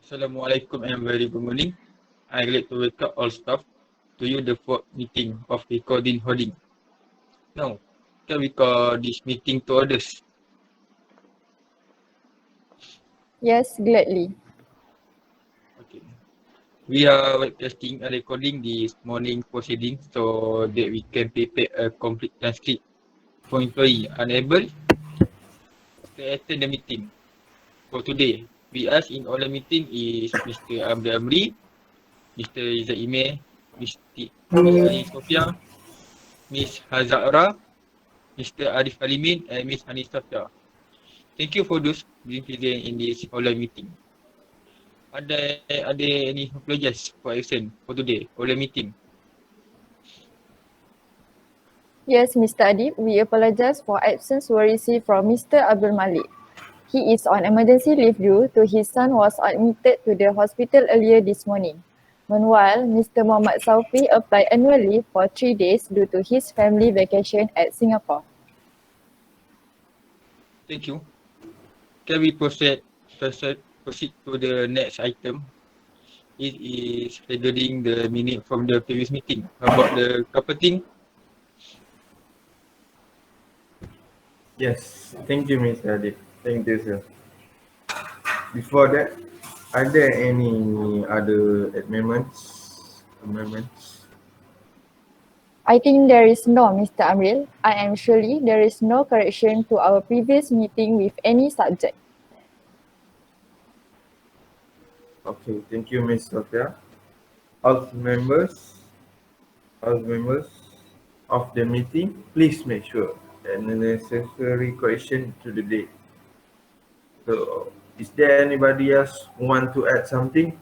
Assalamualaikum and very good morning. I'd like to welcome all staff to you the fourth meeting of recording holding. Now, can we call this meeting to orders? Yes, gladly. Okay. We are webcasting and recording this morning proceeding so that we can prepare a complete transcript for employee unable to attend the meeting. For today, we ask in all the meeting is Mr. Amri, Mr. Emir, Miss Sofia, Miss Azzaqqra, Mr. Ariff Alimeen and Miss Hanis. Thank you for those being present in this online meeting. Are there any apologies for absent for today online meeting? Yes, Mr. Adib, we apologize for absence were received from Mr. Abdul Malik. He is on emergency leave due to his son was admitted to the hospital earlier this morning. Meanwhile, Mr. Mohammad Saufi applied annual leave for 3 days due to his family vacation at Singapore. Thank you. Can we proceed to the next item? It is regarding the minute from the previous meeting about the carpeting. Yes, thank you, Mr. Adib. Thank you, sir. Before that, are there any other amendments? I think there is no, Mr. Amril. I am surely there is no correction to our previous meeting with any subject. Okay, thank you, Ms. Sofia. All members of the meeting, please make sure that the necessary correction to the date. So, is there anybody else who want to add something?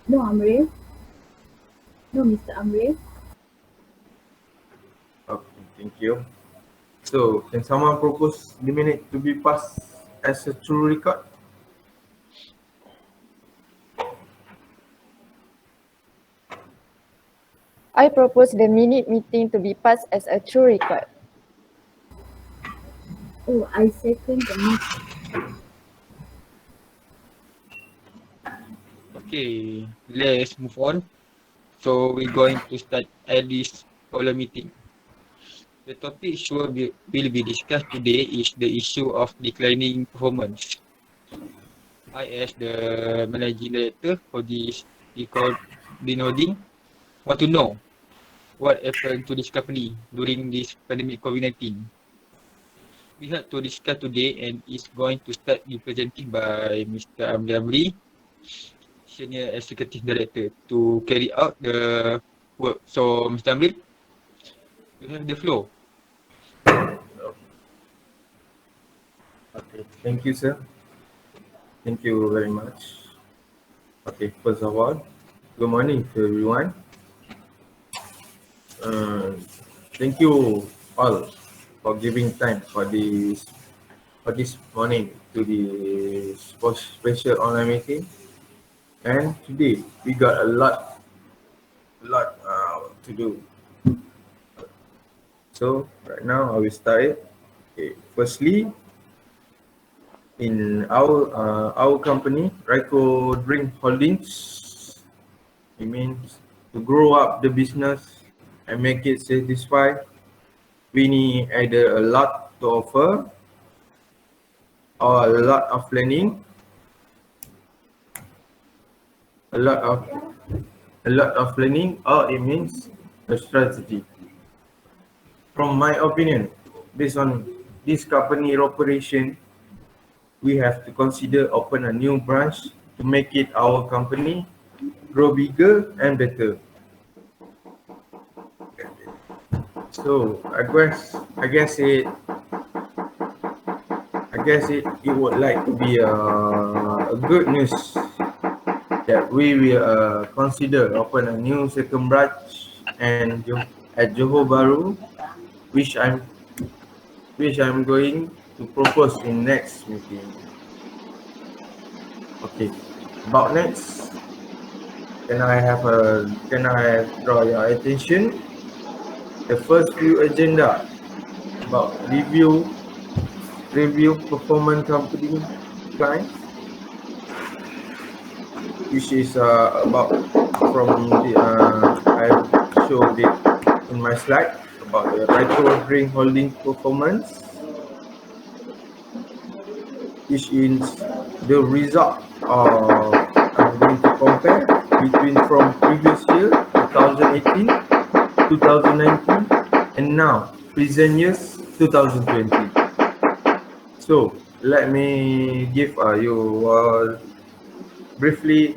No, Amri. No, Mr. Amri. Okay, thank you. So, can someone propose the minute to be passed as a true record? I propose the minute meeting to be passed as a true record. Oh, I second the motion. Okay, let's move on. So we're going to start at this online meeting. The topic will be discussed today is the issue of declining performance. I, as the managing director for this recording, want to know what happened to this company during this pandemic COVID-19. We have to discuss today and is going to start be presented by Mr. Amri, Senior Executive Director, to carry out the work. So, Mr. Amri, you have the floor. Okay, thank you, sir. Thank you very much. Okay, first of all, good morning to everyone. Thank you all for giving time for this morning to the special online meeting. And today we got a lot to do. So right now I will start it. Okay, firstly, in our company, Rico Drink Holdings, it means to grow up the business and make it satisfied. We need either a lot to offer or a lot of planning, a lot of planning, or it means a strategy. From my opinion, based on this company operation, we have to consider open a new branch to make it our company grow bigger and better. So I guess it would like to be a good news that we will consider open a new second branch and at Johor Bahru, which I'm going to propose in next meeting. Okay, about next, can I draw your attention? The first few agenda about review performance company clients, which is about from the I showed it in my slide about the Rico Drink Holding performance, which is the result of I'm going to compare between from previous year 2018, 2019, and now present years 2020. So let me give you briefly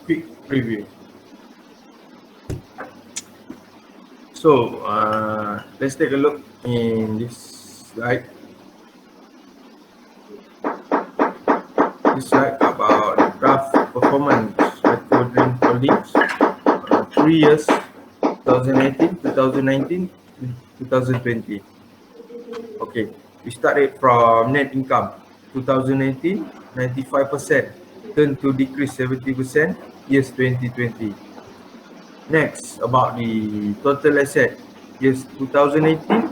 quick preview. So let's take a look in this slide. This slide about the graph performance recording holdings 3 years 2018, 2019, 2020. Okay, we started from net income 2018 95%, turned to decrease 70% years 2020. Next, about the total asset, years 2018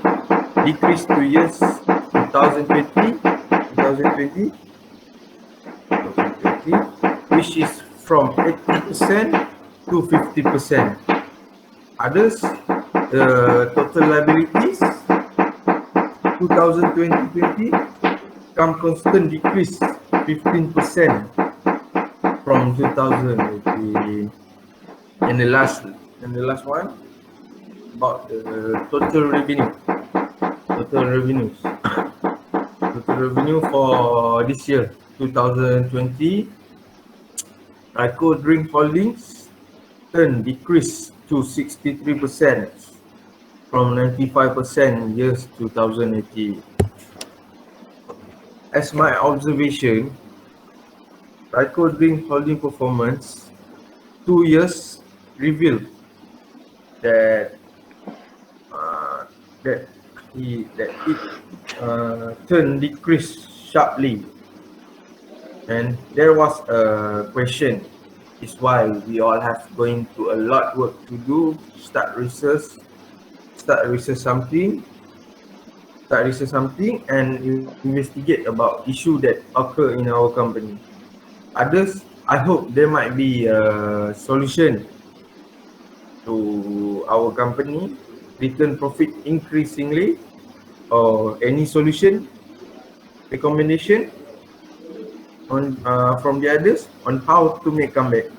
decreased to years 2020, which is from 80% to 50%. Others, the total liabilities 2020 come constant decrease 15% from 2018. And the last one about the total revenue. Total revenue for this year 2020. Rico Drink Holdings decreased to 63% from 95% years 2018. As my observation, Rico Drink Holding performance 2 years revealed that it turned decrease sharply, and there was a question is why we all have going to a lot work to do, start research something and investigate about issue that occur in our company. Others, I hope there might be a solution to our company, return profit increasingly, or any solution, recommendation on from the others on how to make comeback.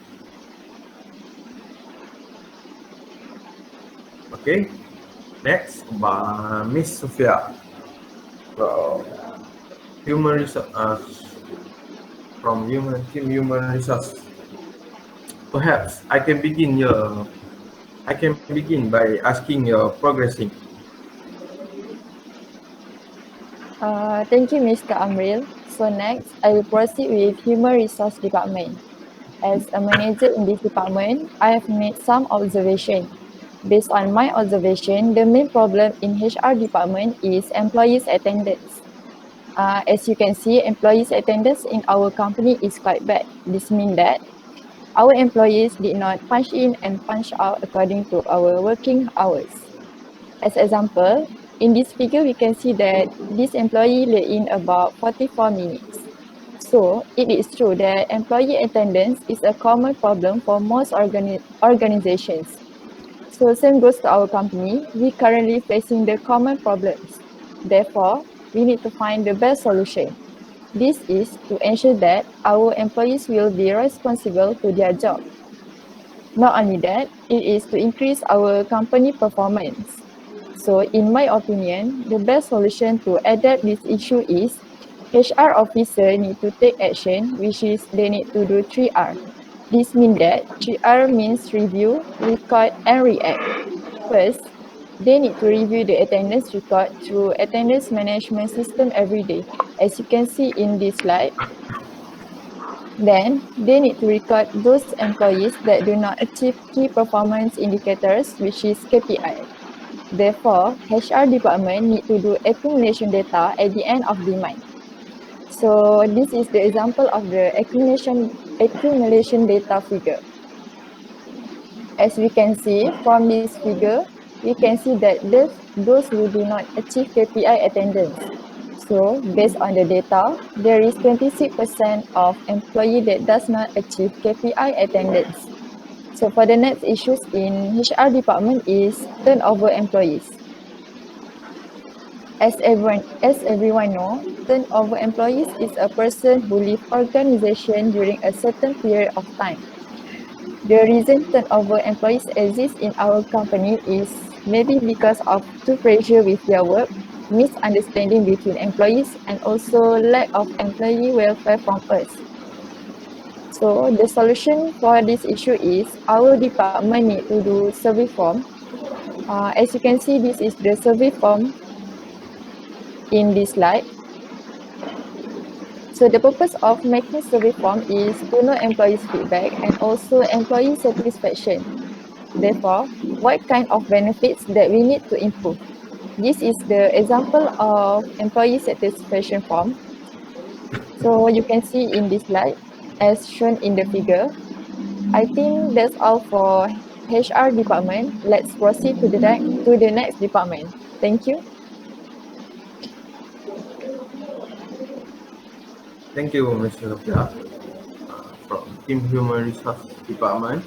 Okay, next by Miss Sofea from human resource human resource. Perhaps I can begin by asking your progressing. Thank you, Mr. Amril. So next, I will proceed with Human Resource Department. As a manager in this department, I have made some observation. Based on my observation, the main problem in HR department is employees' attendance. As you can see, employees' attendance in our company is quite bad. This means that our employees did not punch in and punch out according to our working hours. As example, in this figure, we can see that this employee lay in about 44 minutes. So, it is true that employee attendance is a common problem for most organizations. So, same goes to our company. We currently facing the common problems. Therefore, we need to find the best solution. This is to ensure that our employees will be responsible to their job. Not only that, it is to increase our company performance. So, in my opinion, the best solution to adapt this issue is HR officer need to take action, which is they need to do 3R. This means that 3R means review, record, and react. First, they need to review the attendance record through attendance management system every day, as you can see in this slide. Then, they need to record those employees that do not achieve key performance indicators, which is KPI. Therefore, HR department need to do accumulation data at the end of the month. So, this is the example of the accumulation data figure. As we can see from this figure, we can see that those who do not achieve KPI attendance. So based on the data, there is 26% of employee that does not achieve KPI attendance. So for the next issues in HR department is turnover employees. As everyone know, turnover employees is a person who leave organization during a certain period of time. The reason turnover employees exist in our company is maybe because of too pressure with their work, misunderstanding between employees, and also lack of employee welfare from us. So the solution for this issue is our department need to do survey form. As you can see, this is the survey form in this slide. So the purpose of making survey form is to know employees' feedback and also employee satisfaction. Therefore, what kind of benefits that we need to improve? This is the example of employee satisfaction form. So you can see in this slide as shown in the figure. I think that's all for HR department. Let's proceed to the next department. Thank you. Thank you, Mr. Sofia. From Team Human Resource Department,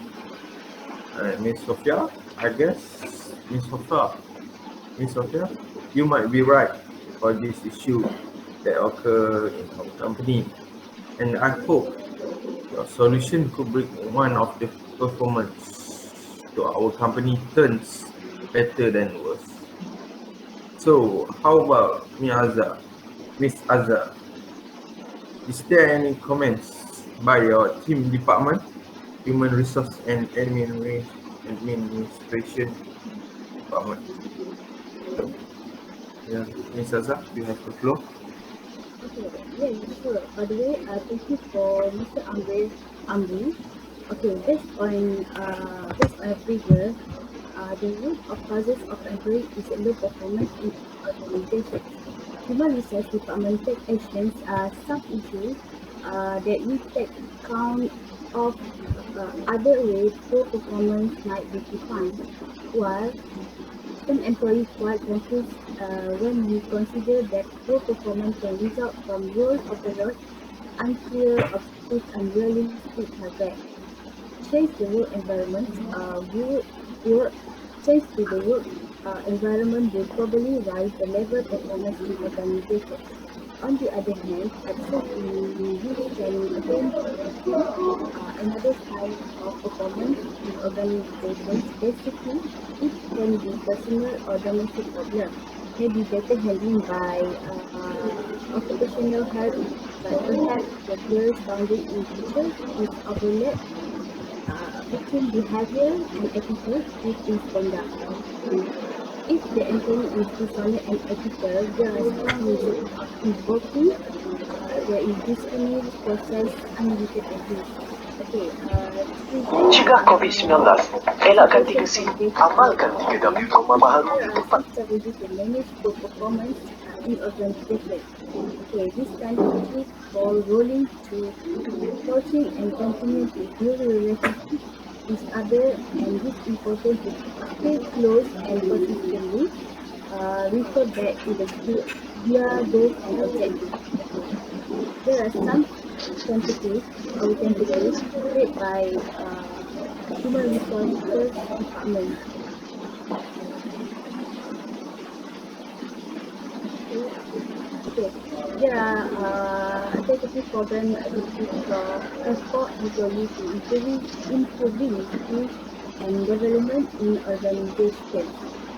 Ms. Sofia, I guess, Ms. Sofia, you might be right for this issue that occur in our company, and I hope your solution could bring one of the performance to our company turns better than worse. So, how about Miss Azza? Is there any comments by your team department, Human Resource and Administration Department? Yeah, Ms. Azza, you have the floor. Okay, yeah, sure. By the way, thank you for Mr. Amri. Okay, based on a figure, the root of causes of employee is low performance in organization. Human Resource Department take actions some issues that we take account of other ways poor performance might be defined, while some employees quite confused when we consider that poor performance can result from role overload, unclear objectives, and realistic targets. Change the work environment, change to the work environment will probably raise the level of performance in organization. On the other hand, absence in which can again another side of performance in organizations. Basically, it can be personal or domestic problem, may be better handled by occupational health, but perhaps the clearest boundary in teachers is overlap between behavior and attitude with its conduct. If the employee is dishonest and ethical, there are strong reasons of invoking there is disciplinary process unlimited abuse. Okay, Jika COVID-19, elakkan 3C, amalkan 3W, memahami there are some strategies to manage poor performance in organization. Okay, this kind of is for rolling to coaching and continue to build relationships with others, and this important to stay close and consistently refer back to the clear goals and objectives. There are some tentatives made by Human Resources Department. Okay. There are tentative program activities for transport employees to improving skills and development in organization.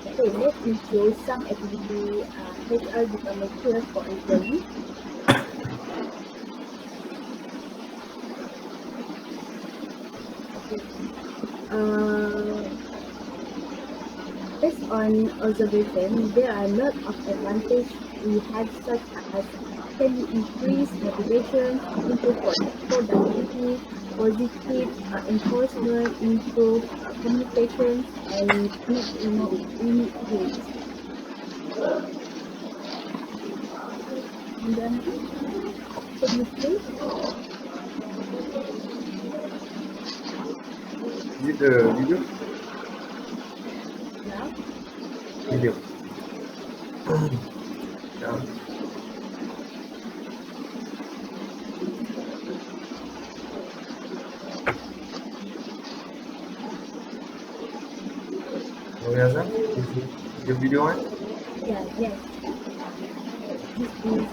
Okay, let me show some activity HR department here for employees. Based on observation, there are a lot of advantages we have, such as can we increase motivation, improve productivity, positive enforcement, improve communication, and meet needs. And then, could you please? Is it the video? video. Yeah. Razak, is the video on? Yeah, yes. This is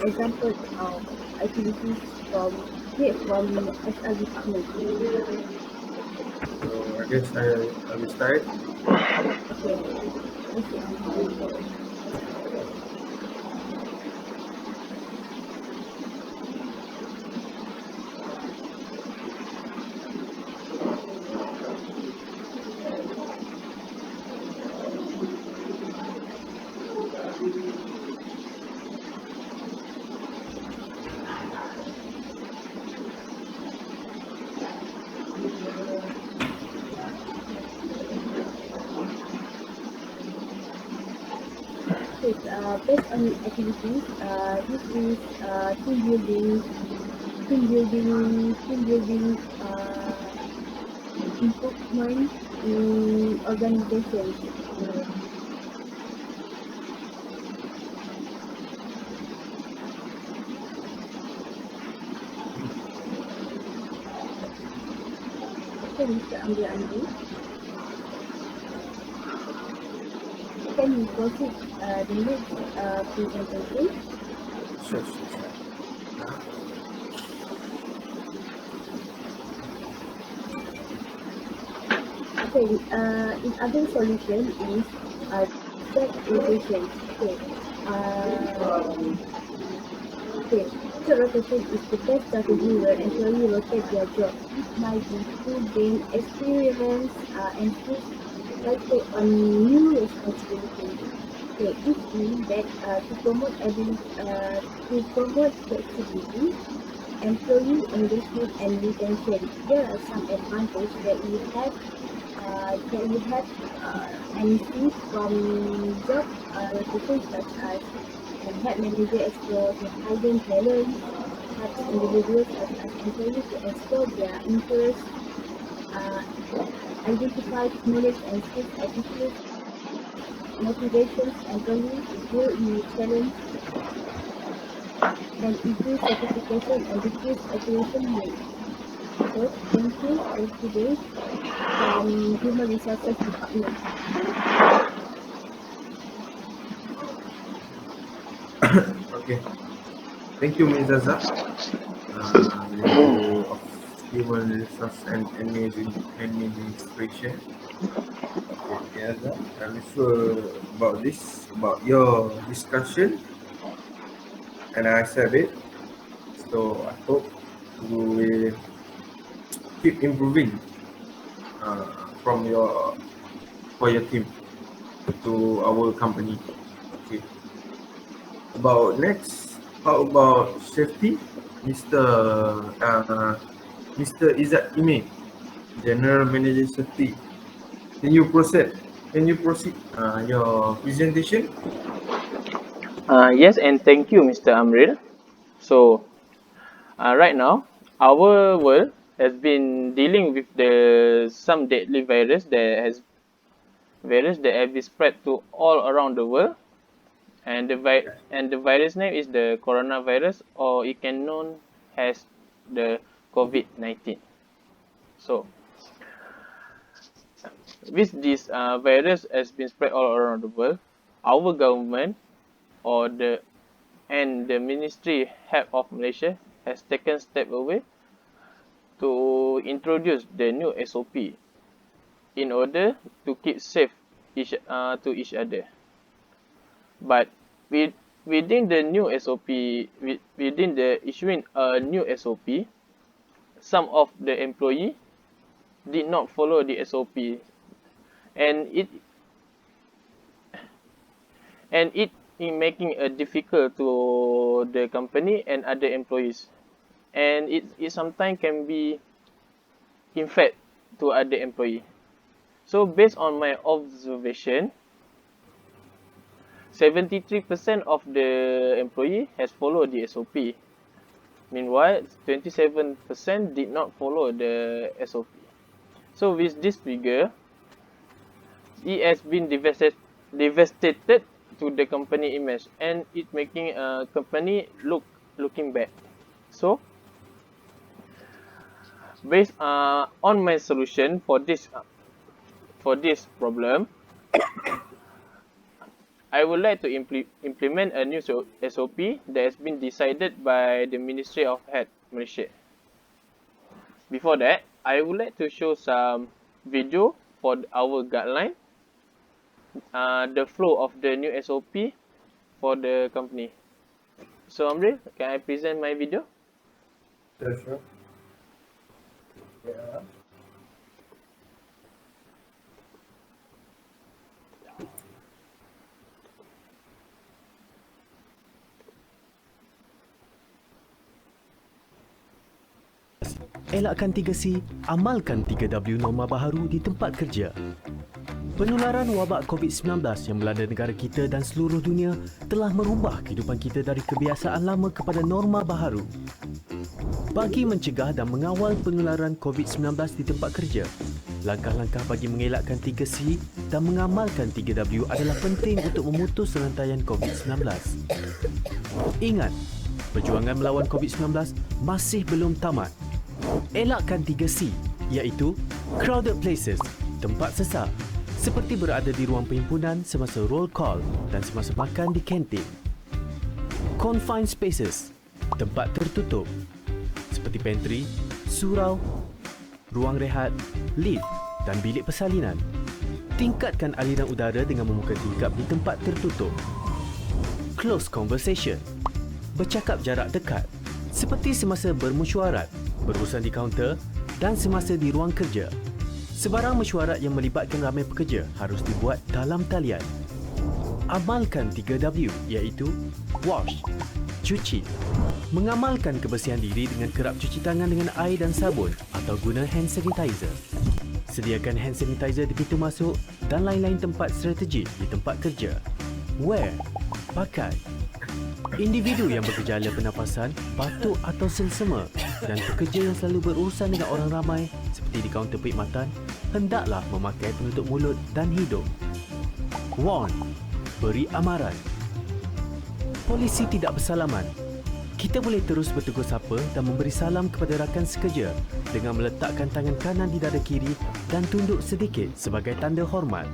example of activities from SRB partners. So I guess I will start. Okay. Okay. Based on activities, this is team building, improvement in organizations. Okay, Mr. Amri, can we proceed the next presentation? Sure. Okay, in other solution is set rotation. Okay, job rotation is the best strategy where employees rotate their job. It might be to gain experience and skills on new responsibilities. Okay, this means that to promote flexibility, employee engagement and retention. There are some advantages that we have and see from job rotation such as help manager explore their hidden talents, helps individuals such as employees to explore their interests, uh, identify knowledge and skills attitudes, motivations employees to grow new talents, and increase certification and decrease operation rate. So, thank you for today from Human Resources Department. Okay. Thank you, Ms. Azza. Review of Human Resource and Administration. Okay, Azza. I'm sure about your discussion, and I said it. So I hope you will keep improving for your team to our company. Okay. How about safety, Mr. Izaat Emir, General Manager Safety. Can you proceed your presentation? Yes, and thank you, Mr. Amril. So, right now, our world has been dealing with some deadly virus that have been spread to all around the world, and the virus name is the coronavirus, or it can known as the COVID-19. So, with this virus has been spread all around the world, our government or the Ministry Health of Malaysia has taken step away to introduce the new SOP in order to keep safe to each other. But within the new SOP, within the issuing a new SOP, some of the employee did not follow the SOP, and it in making it difficult to the company and other employees, and it sometimes can be infect to other employee. So based on my observation, 73% of the employee has followed the SOP. Meanwhile, 27% did not follow the SOP. So with this figure, it has been devastated to the company image, and it making a company looking bad. So based on my solution for this problem, I would like to implement a new SOP that has been decided by the Ministry of Health Malaysia. Before that, I would like to show some video for our guideline, the flow of the new SOP for the company. So Amril, can I present my video? Sure. Yeah. Elakkan 3C, amalkan 3W norma baharu di tempat kerja. Penularan wabak COVID-19 yang melanda negara kita dan seluruh dunia telah merubah kehidupan kita dari kebiasaan lama kepada norma baharu. Bagi mencegah dan mengawal penularan COVID-19 di tempat kerja, langkah-langkah bagi mengelakkan 3C dan mengamalkan 3W adalah penting untuk memutus rantaian COVID-19. Ingat, perjuangan melawan COVID-19 masih belum tamat. Elakkan 3C, iaitu crowded places, tempat sesak, seperti berada di ruang perhimpunan semasa roll call dan semasa makan di kantin. Confined spaces, tempat tertutup, seperti pantry, surau, ruang rehat, lift dan bilik persalinan. Tingkatkan aliran udara dengan membuka tingkap di tempat tertutup. Close conversation, bercakap jarak dekat, seperti semasa bermesyuarat, berurusan di kaunter dan semasa di ruang kerja. Sebarang mesyuarat yang melibatkan ramai pekerja harus dibuat dalam talian. Amalkan 3W, iaitu wash, cuci. Mengamalkan kebersihan diri dengan kerap cuci tangan dengan air dan sabun atau guna hand sanitizer. Sediakan hand sanitizer di pintu masuk dan lain-lain tempat strategik di tempat kerja. Wear, pakai. Individu yang bergejala pernafasan, batuk atau selsema dan pekerja yang selalu berurusan dengan orang ramai seperti di kaunter perkhidmatan hendaklah memakai penutup mulut dan hidung. Warn, beri amaran. Polisi tidak bersalaman. Kita boleh terus bertegur sapa dan memberi salam kepada rakan sekerja dengan meletakkan tangan kanan di dada kiri dan tunduk sedikit sebagai tanda hormat.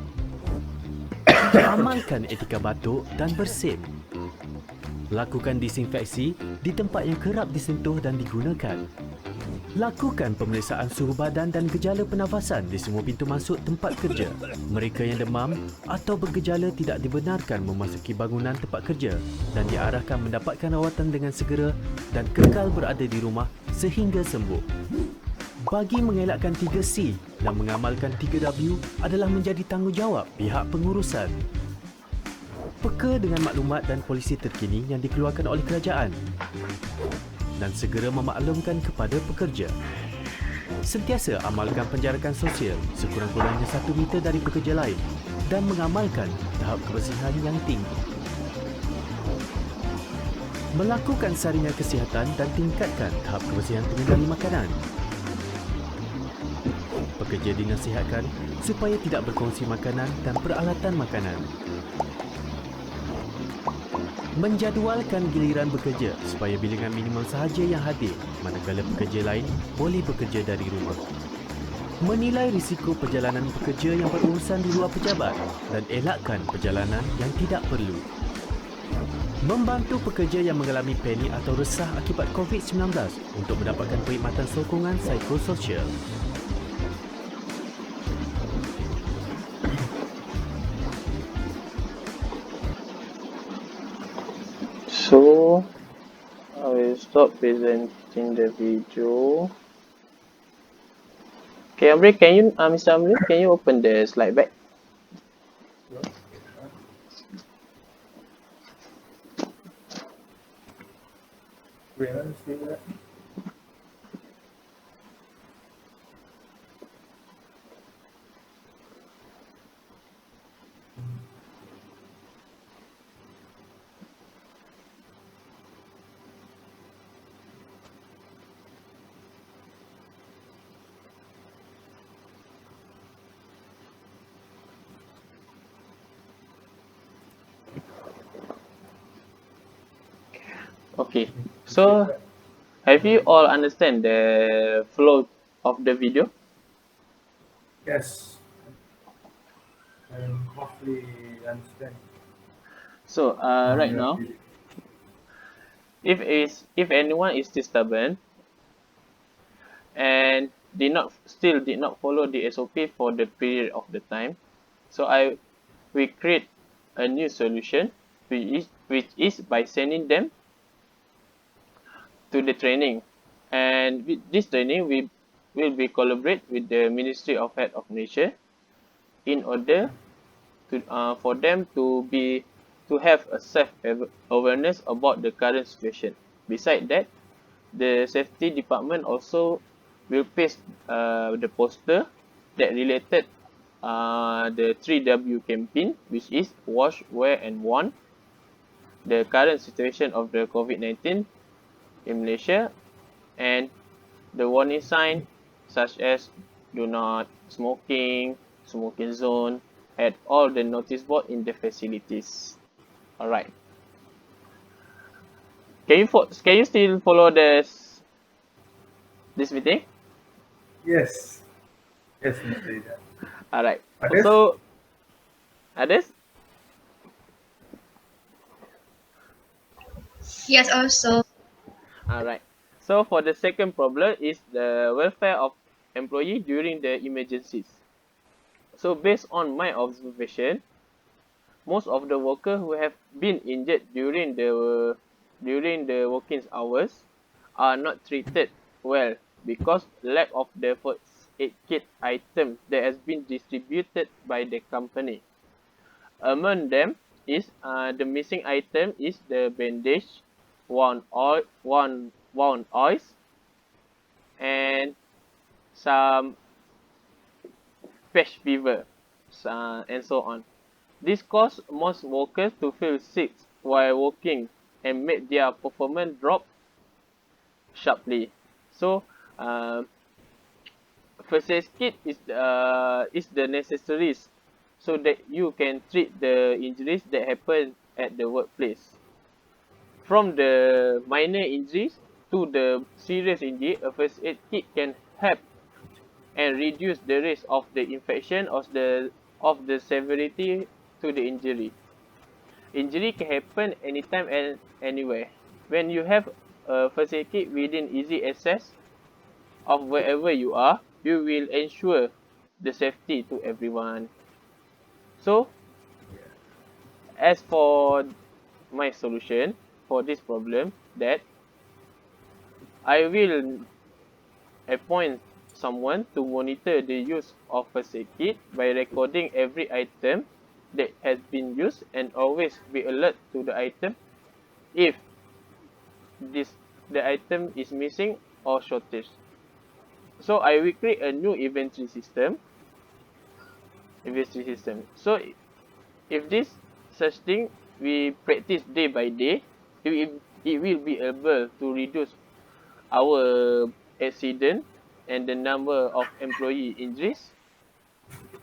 Amalkan etika batuk dan bersin. Lakukan disinfeksi di tempat yang kerap disentuh dan digunakan. Lakukan pemeriksaan suhu badan dan gejala pernafasan di semua pintu masuk tempat kerja. Mereka yang demam atau bergejala tidak dibenarkan memasuki bangunan tempat kerja dan diarahkan mendapatkan rawatan dengan segera dan kekal berada di rumah sehingga sembuh. Bagi mengelakkan 3C dan mengamalkan 3W adalah menjadi tanggungjawab pihak pengurusan. Peka dengan maklumat dan polisi terkini yang dikeluarkan oleh kerajaan dan segera memaklumkan kepada pekerja. Sentiasa amalkan penjarakan sosial sekurang-kurangnya 1 meter dari pekerja lain dan mengamalkan tahap kebersihan yang tinggi. Melakukan saringan kesihatan dan tingkatkan tahap kebersihan pengendali makanan. Pekerja dinasihatkan supaya tidak berkongsi makanan dan peralatan makanan. Menjadualkan giliran bekerja supaya bilangan minimum sahaja yang hadir manakala pekerja lain boleh bekerja dari rumah. Menilai risiko perjalanan pekerja yang berurusan di luar pejabat dan elakkan perjalanan yang tidak perlu. Membantu pekerja yang mengalami panik atau resah akibat COVID-19 untuk mendapatkan perkhidmatan sokongan psikososial. So, I will stop presenting the video. Okay, Amri, can you, Mr. Amri, can you open the slide back? Okay. So have you all understand the flow of the video? Yes. And hopefully understand. So right now, if anyone is still stubborn and did not follow the SOP for the period of the time, so we create a new solution, which is by sending them to the training, and with this training we will be collaborate with the Ministry of Health of Malaysia in order to for them to have a self awareness about the current situation. Besides that, the safety department also will paste the poster that related the 3W campaign, which is wash, wear and warn, the current situation of the COVID-19 in Malaysia, and the warning sign such as do not smoking, smoking zone, at all the notice board in the facilities. Alright. Can you still follow this meeting? Yes. Yes, Mr. Izaat. Alright. Others? So others? Yes, also. Alright. So for the second problem is the welfare of employee during the emergencies. So based on my observation, most of the workers who have been injured during the working hours are not treated well because lack of the first aid kit item that has been distributed by the company. Among them is the missing item is the bandage, wound oils, and some patch fever, and so on. This caused most workers to feel sick while working and made their performance drop sharply. So, first aid kit is the necessaries so that you can treat the injuries that happen at the workplace. From the minor injuries to the serious injury, a first aid kit can help and reduce the risk of the infection of the severity to the injury. Injury can happen anytime and anywhere. When you have a first aid kit within easy access of wherever you are, you will ensure the safety to everyone. So, as for my solution for this problem, that I will appoint someone to monitor the use of first aid kit by recording every item that has been used and always be alert to the item if the item is missing or shortage. So I will create a new inventory system. So if this such thing we practice day by day, it will be able to reduce our accident and the number of employee injuries,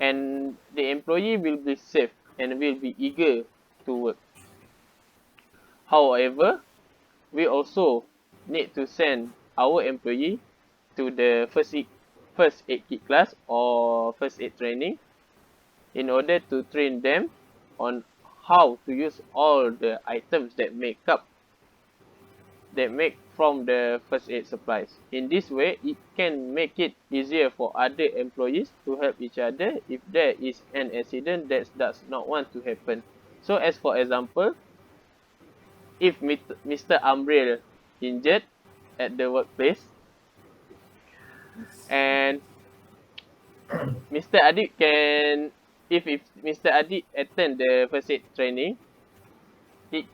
and the employee will be safe and will be eager to work. However, we also need to send our employee to the first aid kit class or first aid training in order to train them on how to use all the items that make from the first aid supplies. In this way, it can make it easier for other employees to help each other if there is an accident that does not want to happen. So as for example, if Mr. Amril injured at the workplace and Mr. Adib can, if Mr. Adib attend the first aid training, it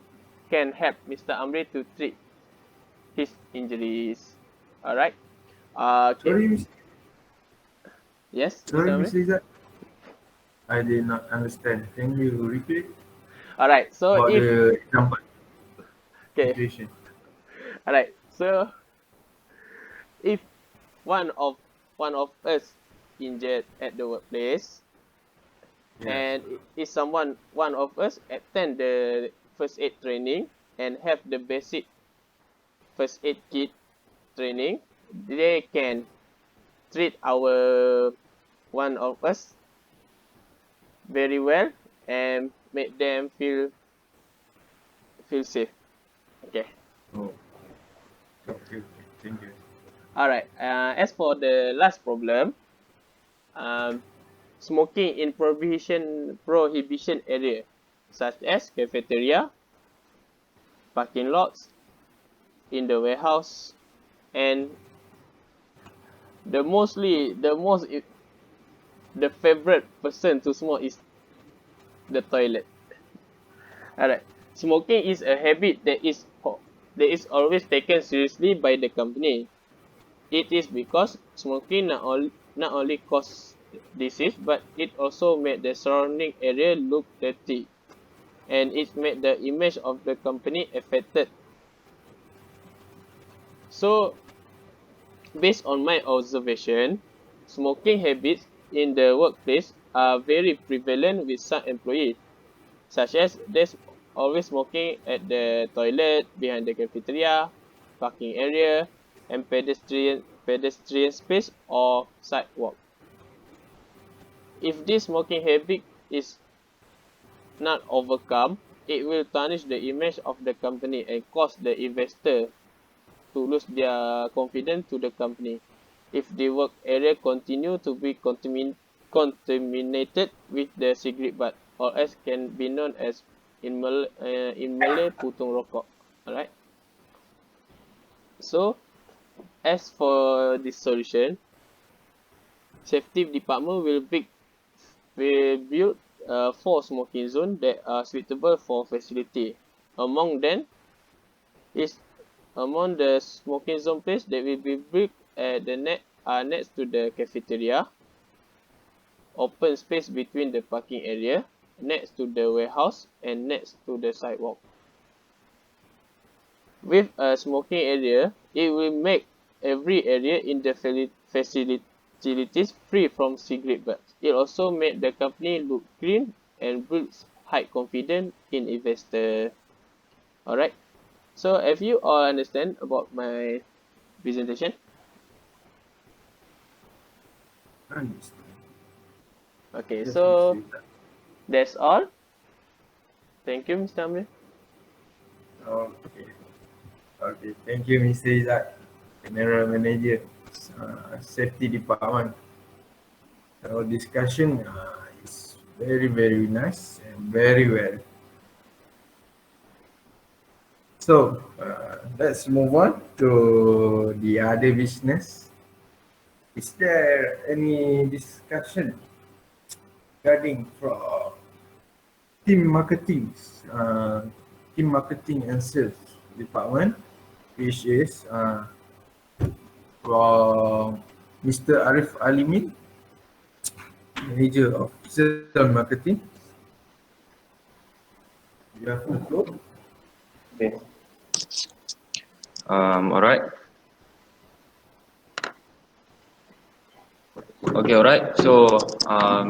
can help Mr. Amri to treat his injuries. Alright. Okay. Sorry, Mr. Yes, Sorry, Mr. Amri? Mr. Izaat. I did not understand. Can you repeat Alright. So about if the example okay. situation? Alright. So if one of us injured at the workplace, Yes. and if one of us attend the first aid training and have the basic first aid kit training, they can treat our one of us very well and make them feel safe. Okay. Oh, okay, thank you. Alright. As for the last problem, smoking in prohibition area, such as cafeteria, parking lots, in the warehouse, and the favorite person to smoke is the toilet. Alright. Smoking is a habit that is always taken seriously by the company. It is because smoking not only causes disease, but it also made the surrounding area look dirty, and it made the image of the company affected. So, based on my observation, smoking habits in the workplace are very prevalent with some employees, such as there's always smoking at the toilet, behind the cafeteria, parking area, and pedestrian space or sidewalk. If this smoking habit is not overcome, it will tarnish the image of the company and cause the investor to lose their confidence to the company. If the work area continue to be contaminated with the cigarette butt, or as can be known as in Malay putung rokok. Alright. So, as for this solution, safety department will build 4 smoking zones that are suitable for facility. Among the smoking zone place that will be built at the next to the cafeteria, open space between the parking area, next to the warehouse, and next to the sidewalk. With a smoking area, it will make every area in the facilities free from cigarette butts. It also made the company look clean and builds high confidence in investor. Alright. So have you all understand about my presentation? Understand. Okay, Yes, so Mr. Izaat. that's all. Thank you, Mr. Amril. Okay. Okay, thank you, Mr. Izaat, General Manager, Safety Department. Our discussion is very, very nice and very well. So, let's move on to the other business. Is there any discussion regarding from team marketing and sales department, which is from Mr. Ariff Alimeen, Manager of Sales and Marketing? You have the floor. Okay. Alright. Okay, alright. So,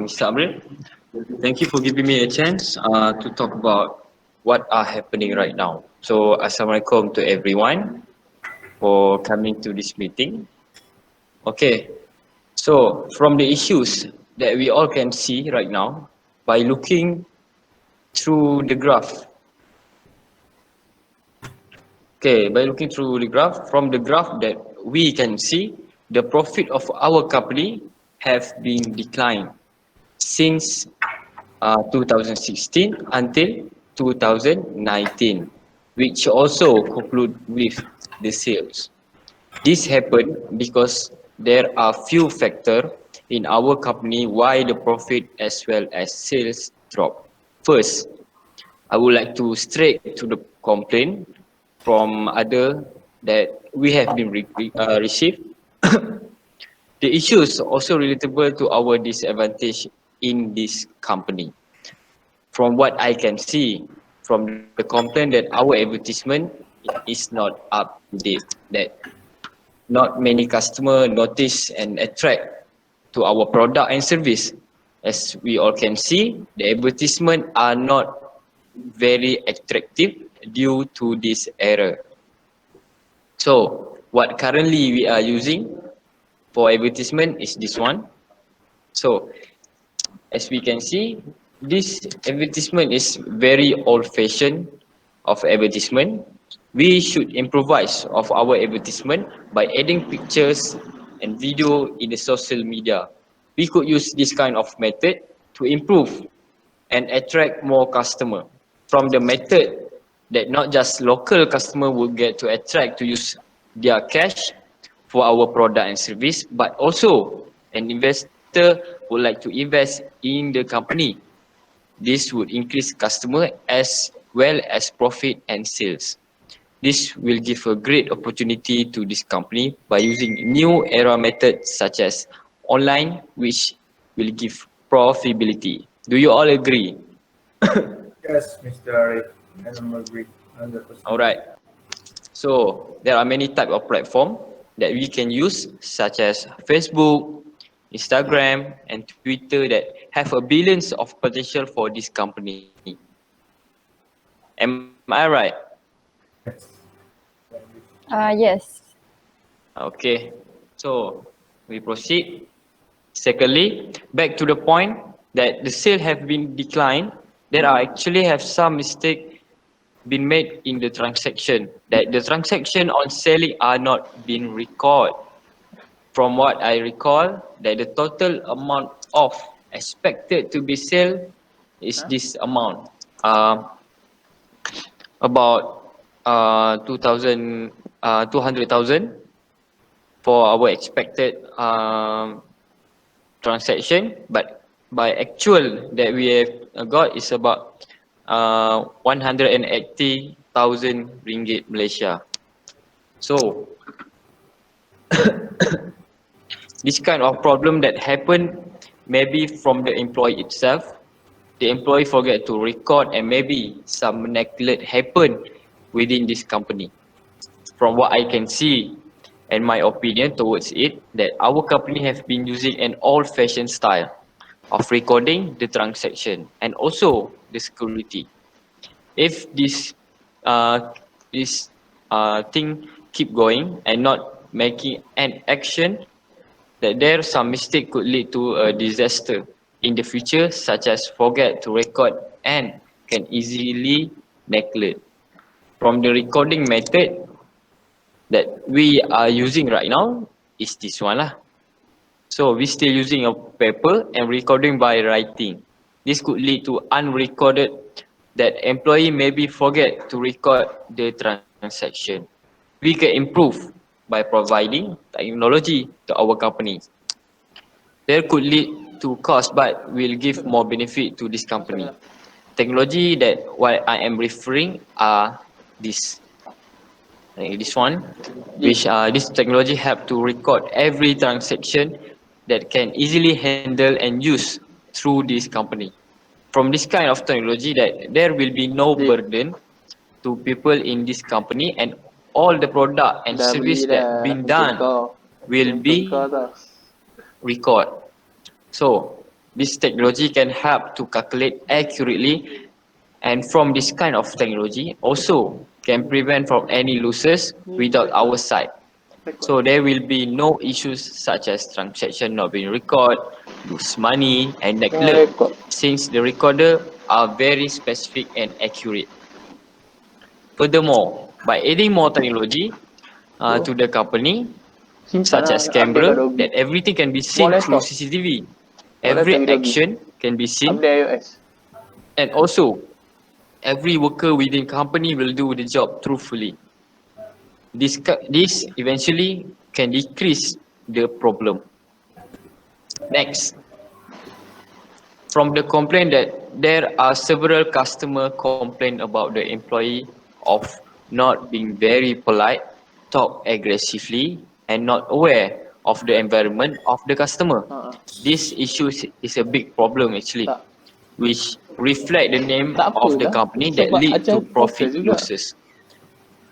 Mr. Amril, thank you for giving me a chance to talk about what are happening right now. So, Assalamualaikum to everyone for coming to this meeting. Okay. So, from the issues that we all can see right now, by looking through the graph. Okay, by looking through the graph, from the graph that we can see, the profit of our company have been declined since 2016 until 2019, which also conclude with the sales. This happened because there are few factors in our company why the profit as well as sales drop. First, I would like to straight to the complaint from other that we have been received. The issues also relatable to our disadvantage in this company. From what I can see from the complaint that our advertisement is not up to date, that not many customer notice and attract to our product and service. As we all can see, the advertisement are not very attractive due to this error. So what currently we are using for advertisement is this one. So as we can see, this advertisement is very old-fashioned of advertisement. We should improvise of our advertisement by adding pictures and video in the social media. We could use this kind of method to improve and attract more customer. From the method that not just local customer will get to attract to use their cash for our product and service, but also an investor would like to invest in the company. This would increase customer as well as profit and sales. This will give a great opportunity to this company by using new era methods such as online, which will give profitability. Do you all agree? Yes, Mr. Ariff, I'm agree 100%. Alright. So there are many type of platform that we can use, such as Facebook, Instagram, and Twitter that have a billions of potential for this company. Am I right? Yes. Yes. Okay. So we proceed. Secondly, back to the point that the sale have been declined. There are actually have some mistake been made in the transaction, that the transaction on selling are not being recorded. From what I recall, that the total amount of expected to be sold is this amount, about 200,000 for our expected transaction, but by actual that we have got is about 180,000 ringgit Malaysia. So this kind of problem that happen maybe from the employee itself. The employee forget to record and maybe some neglect happen within this company. From what I can see and my opinion towards it, that our company have been using an old-fashioned style of recording the transaction and also the security. If this thing keep going and not making an action, that there some mistake could lead to a disaster in the future, such as forget to record and can easily neglect. From the recording method that we are using right now is this one lah. So we still using a paper and recording by writing. This could lead to unrecorded that employee maybe forget to record the transaction. We can improve by providing technology to our company. There could lead to cost but will give more benefit to this company. Technology that what I am referring are this one, which this technology help to record every transaction that can easily handle and use through this company. From this kind of technology, that there will be no burden to people in this company, and all the product and Dah service beli that dah been untuk done kau. will Untuk be kau dah. record. So this technology can help to calculate accurately, and from this kind of technology also can prevent from any losses without our side. So there will be no issues such as transaction not being recorded, lose money and neglect, since the recorder are very specific and accurate. Furthermore, by adding more technology to the company, such as camera, that everything can be seen through CCTV. Every action can be seen, Update iOS. and also every worker within company will do the job truthfully. This eventually can decrease the problem. Next, from the complaint that there are several customer complain about the employee of not being very polite, talk aggressively, and not aware of the environment of the customer. This issue is a big problem actually, which reflect the name of the company that lead to profit losses.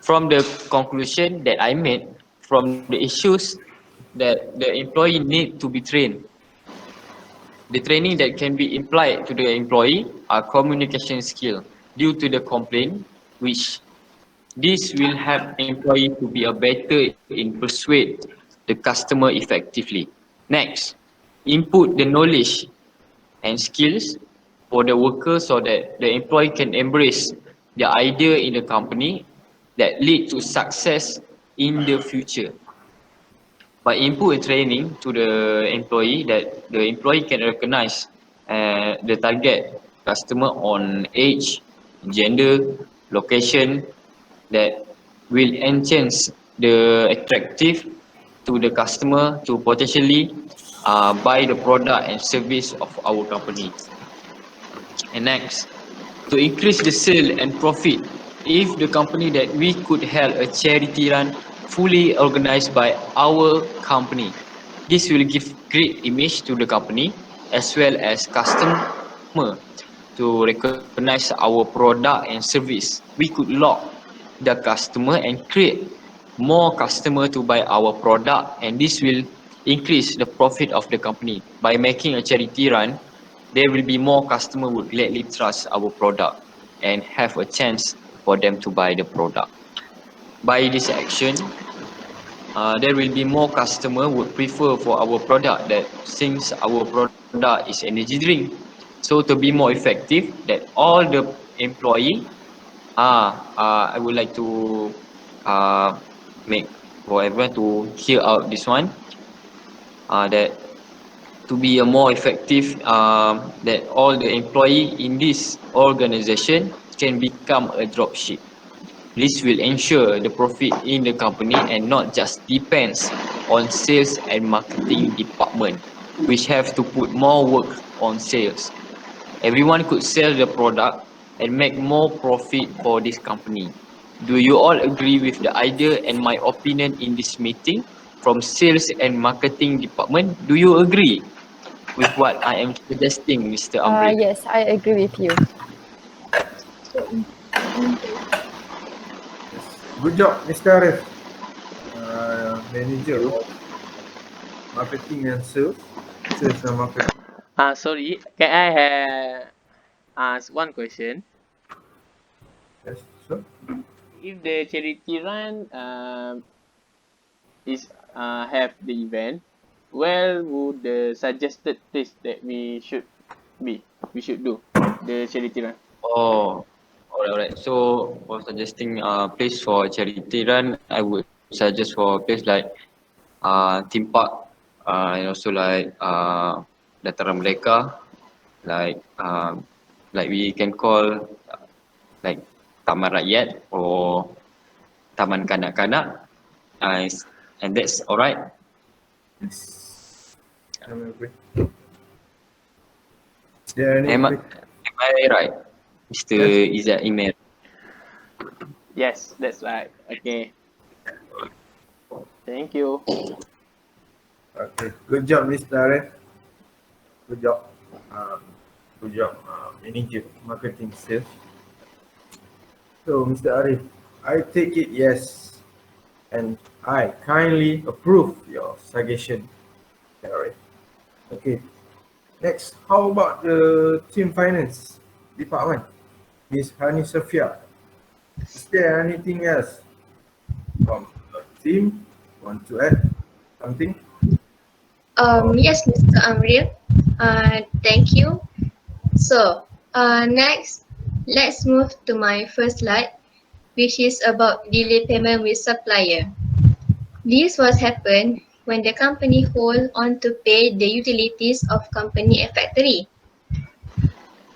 From the conclusion that I made, from the issues that the employee need to be trained, the training that can be applied to the employee are communication skill due to the complaint, which This will help employee to be a better in persuade the customer effectively. Next, input the knowledge and skills for the worker so that the employee can embrace the idea in the company that lead to success in the future. By input and training to the employee that the employee can recognize the target customer on age, gender, location that will enhance the attractive to the customer to potentially buy the product and service of our company. And next, to increase the sale and profit, if the company that we could have a charity run fully organized by our company, this will give great image to the company as well as customer to recognize our product and service. We could lock the customer and create more customer to buy our product, and this will increase the profit of the company. By making a charity run, there will be more customer would gladly trust our product and have a chance for them to buy the product. By this action, there will be more customer would prefer for our product that since our product is energy drink. So to be more effective, that all the employee, I would like to make for everyone to hear out this one. That to be a more effective, that all the employee in this organization can become a dropship. This will ensure the profit in the company and not just depends on sales and marketing department, which have to put more work on sales. Everyone could sell the product and make more profit for this company. Do you all agree with the idea and my opinion in this meeting from sales and marketing department? Do you agree with what I am suggesting, Mr. Amri? Yes, I agree with you. So in case Good job, Mr. Ariff. Manager of marketing and sales. Sales and marketing. Sorry, can I ask one question? Yes, sure. If the charity run is have the event, where would the suggested place that we should do the charity run? Oh, alright. So for suggesting place for charity run, I would suggest for a place like theme park, and also like dataran merdeka, like we can call like Taman Rakyat or Taman Kanak-Kanak, and that's alright. Yes. I'm agree. Is there any Am I right, Mr. Izaat Emir? Yes, that's right. Okay. Thank you. Okay. Good job, Mr. Ariff. Good job. Good job, manager, marketing, sales. So, Mr. Ariff, I take it yes, and I kindly approve your suggestion, Mr. Ariff. Okay. Next, how about the team finance department? Miss Hanis Safiyah. Is there anything else from your team? Want to add something? Yes, Mr. Amril. Thank you. So, next, let's move to my first slide, which is about delay payment with supplier. This was happen when the company hold on to pay the utilities of company and factory.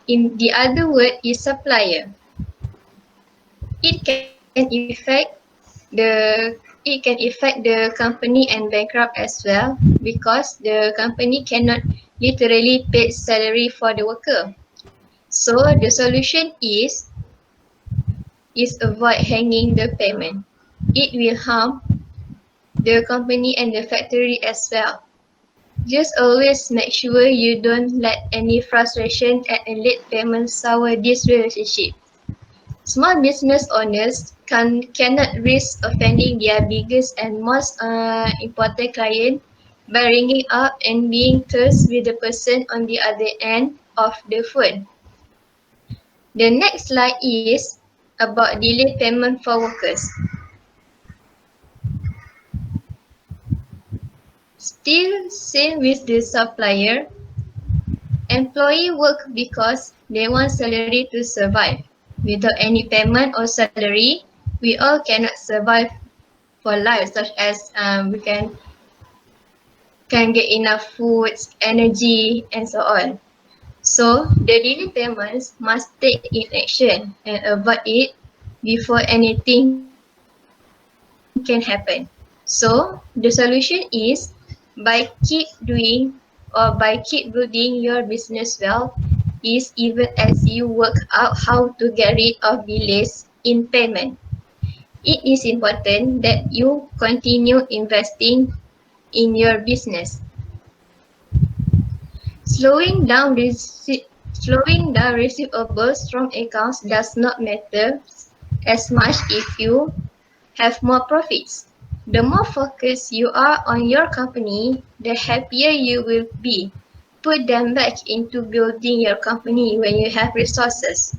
In the other word is supplier. It can affect the company and bankrupt as well because the company cannot literally pay salary for the worker. So the solution is avoid hanging the payment. It will harm the company and the factory as well. Just always make sure you don't let any frustration and a late payment sour this relationship. Small business owners cannot risk offending their biggest and most important client by ringing up and being terse with the person on the other end of the phone. The next slide is about delayed payment for workers. Still, same with the supplier. Employee work because they want salary to survive. Without any payment or salary, we all cannot survive for life, such as we can get enough foods, energy, and so on. So the daily payments must take in action and avoid it before anything can happen. So the solution is by keep doing or by keep building your business well, is even as you work out how to get rid of delays in payment. It is important that you continue investing in your business. Slowing down receivables from accounts does not matter as much if you have more profits. The more focused you are on your company, the happier you will be. Put them back into building your company when you have resources.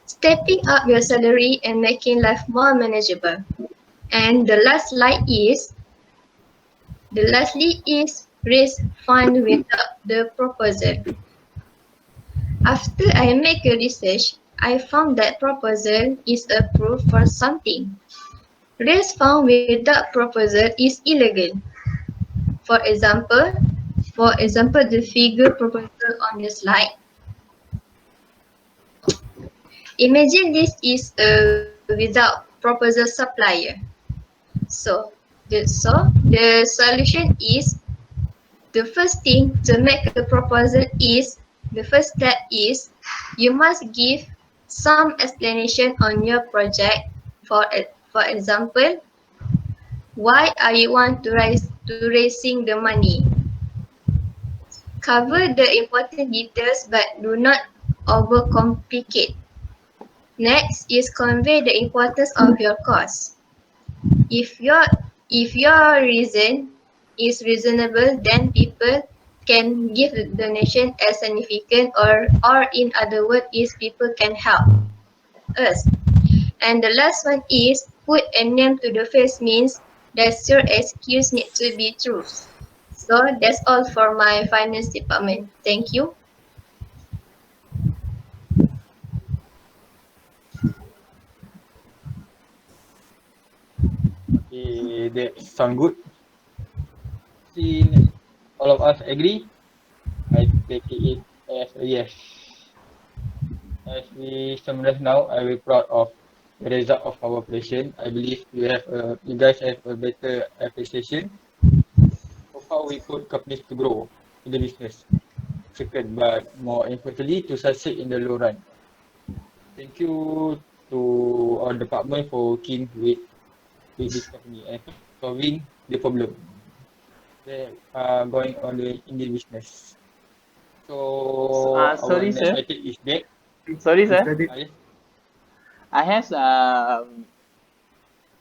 Stepping up your salary and making life more manageable. And lastly is raise fund without the proposal. After I make a research, I found that proposal is approved for something. Raise fund without proposal is illegal. For example, the figure proposal on the slide. Imagine this is without proposal supplier. So the solution is, the first thing to make a proposal is, the first step is, you must give some explanation on your project. For example, why are you want to raising the money? Cover the important details but do not overcomplicate. Next is convey the importance of your cause. If your reason is reasonable, then people can give the donation as significant, or in other words is people can help us. And the last one is put a name to the face, means that your excuse need to be true. So that's all for my finance department. Thank you. Okay, that sound good. Since all of us agree, I take it as a yes. As we summarize now, I will proud of the result of our operation. I believe you guys have a better appreciation of how we put companies to grow in the business. Second, but more importantly, to succeed in the long run. Thank you to our department for working with this company and solving the problem that are going on in the business. So our Sorry, next sir. item is that. Sorry, sir. Mr. Adib, Yes. I have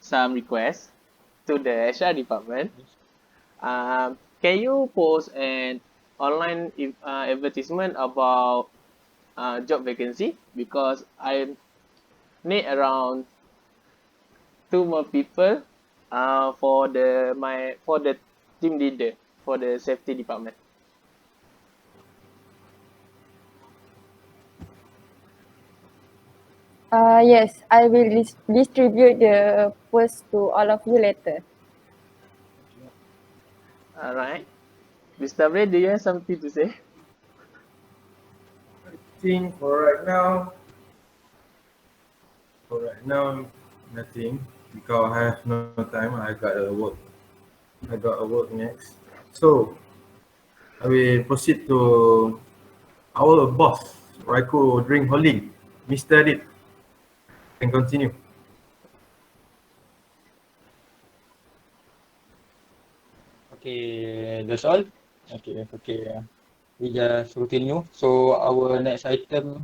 some requests to the HR department. Can you post an online advertisement about job vacancy? Because I need around 2 more people for the team leader for the safety department. Yes, I will distribute the post to all of you later. All right. Mr. Ray, do you have something to say? I think for right now, nothing, because I have no time. I got a work next. So I will proceed to our boss, Rico Drink Holding, Mr. Adib. Can continue. Okay, that's all. Okay. We just continue. So our next item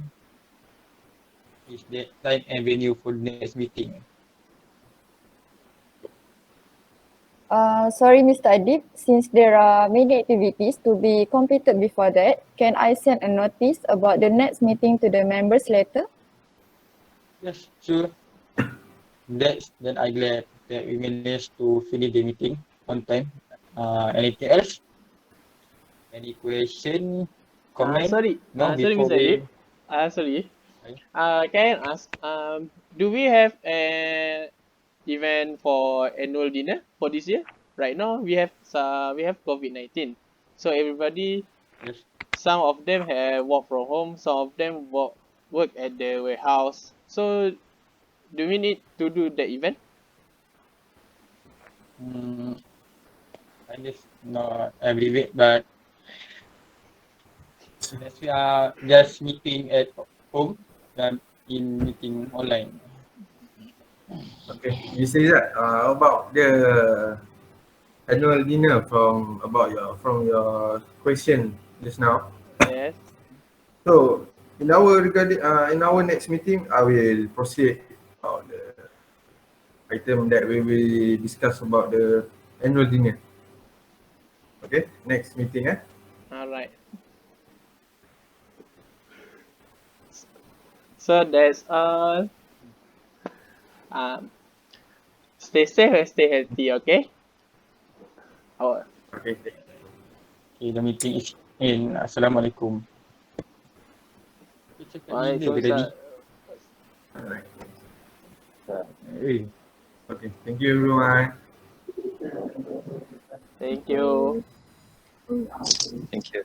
is the time and venue for the next meeting. Sorry, Mr. Adib, since there are many activities to be completed before that, can I send a notice about the next meeting to the members later? Yes, sure. Then I glad that we managed to finish the meeting on time. Anything else? Any question, comment? Sorry, No, sorry, before Mr. Adib. we. Sorry. Okay. Can I ask, do we have an event for annual dinner for this year? Right now, we have COVID-19, so everybody, Yes. some of them have work from home, some of them work at the warehouse. So, do we need to do the event? Mm, I guess not every week, but unless we are just meeting at home than in meeting online. Okay, you say that about the annual dinner from your question just now. Yes. So in our next meeting, I will proceed about the item that we will discuss about the annual dinner. Okay, next meeting. All right. So that's all. Um, stay safe and stay healthy. Okay. Oh, Okay. Okay, the meeting is in. Assalamualaikum. Kita cakap dinner ke tadi? Waalaikumsalam. Alright. Eh. Okay. Thank you everyone. Thank you. Thank you.